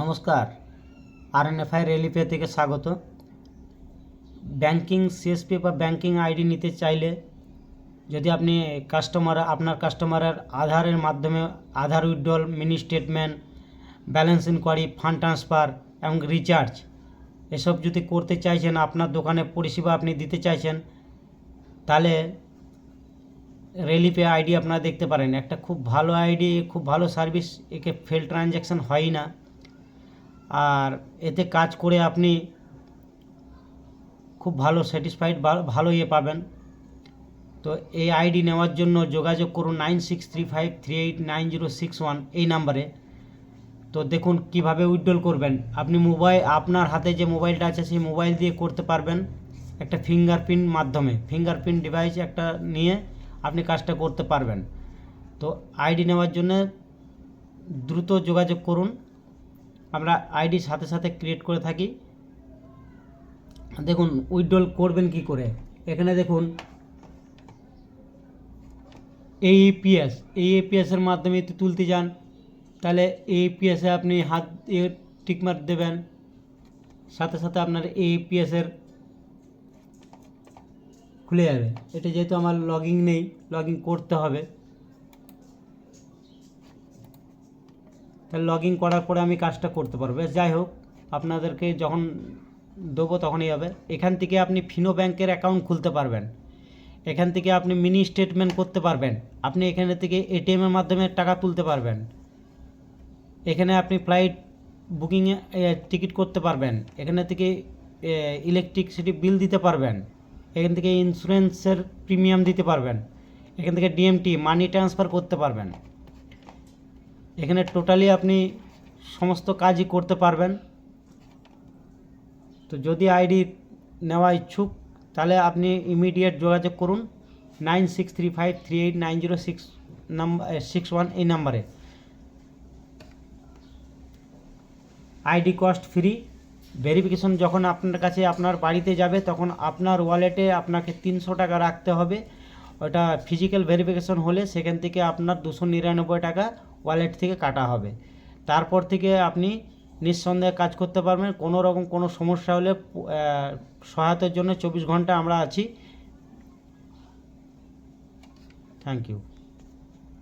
নমস্কার, RNFI Relipay থেকে স্বাগত। ব্যাংকিং সিএসপি বা ব্যাংকিং আইডি নিতে চাইলে যদি আপনি আপনার কাস্টমারের আধারের মাধ্যমে Aadhaar withdrawal, mini statement, balance enquiry, fund transfer এবং রিচার্জ এসব যদি করতে চাইছেন, আপনার দোকানে পরিষেবা আপনি দিতে চাইছেন, তাহলে রেলিপে আইডি আপনারা দেখতে পারেন। একটা খুব ভালো আইডি, খুব ভালো সার্ভিস, একে ফেল ট্রানজ্যাকশান হয়ই না, আর এতে কাজ করে আপনি খুব ভালো স্যাটিসফাইড, ভালো পাবেন। তো এই আইডি নেওয়ার জন্য যোগাযোগ করুন 9635389061 এই নাম্বারে। তো দেখুন কিভাবে উইথড্রল করবেন। আপনি আপনার হাতে যে মোবাইলটা আছে সেই মোবাইল দিয়ে করতে পারবেন। একটা ফিঙ্গারপ্রিন্ট মাধ্যমে, ফিঙ্গারপ্রিন্ট ডিভাইস একটা নিয়ে আপনি কাজটা করতে পারবেন। তো আইডি নেওয়ার জন্য দ্রুত যোগাযোগ করুন। আমরা আইডি সাথে সাথে ক্রিয়েট করে থাকি। দেখুন উইথড্রল করবেন কি করে। এখানে দেখুন এইপিএসের মাধ্যমে যদি তুলতে যান, তাহলে এইপিএসে আপনি হাত দিয়ে টিকমার্ক দেবেন। সাথে সাথে আপনার এইপিএসের খুলে যাবে। এটা যেহেতু আমার লগইন নেই, লগইন করতে হবে। তাহলে লগইন করার পরে আমি কাজটা করতে পারবো। যাই হোক, আপনাদেরকে যখন দেবো তখনই হবে। এখান থেকে আপনি ফিনো ব্যাংকের অ্যাকাউন্ট খুলতে পারবেন। এখান থেকে আপনি মিনি স্টেটমেন্ট করতে পারবেন। আপনি এখানে থেকে এটিএমের মাধ্যমে টাকা তুলতে পারবেন। এখানে আপনি ফ্লাইট বুকিংয়ে টিকিট করতে পারবেন। এখানে থেকে ইলেকট্রিসিটি বিল দিতে পারবেন। এখান থেকে ইন্স্যুরেন্সের প্রিমিয়াম দিতে পারবেন। এখান থেকে ডিএমটি মানি ট্রান্সফার করতে পারবেন। এখানে টোটালি আপনি সমস্ত কাজই করতে পারবেন। তো যদি আইডি নেওয়া ইচ্ছুক, তাহলে আপনি ইমিডিয়েট যোগাযোগ করুন 9635389061 এই নাম্বারে। ID cost free. ভেরিফিকেশন যখন আপনার কাছে আপনার বাড়িতে যাবে, তখন আপনার ওয়ালেটে আপনাকে 300 টাকা রাখতে হবে। ওটা ফিজিক্যাল ভেরিফিকেশন হলে সেখান থেকে আপনার 299 টাকা ওয়ালেট থেকে কাটা হবে। তারপর থেকে আপনি নিঃসন্দেহে কাজ করতে পারবেন। কোনো রকম কোনো সমস্যা হলে সহায়তার জন্য 24 ঘন্টা আমরা আছি। Thank you.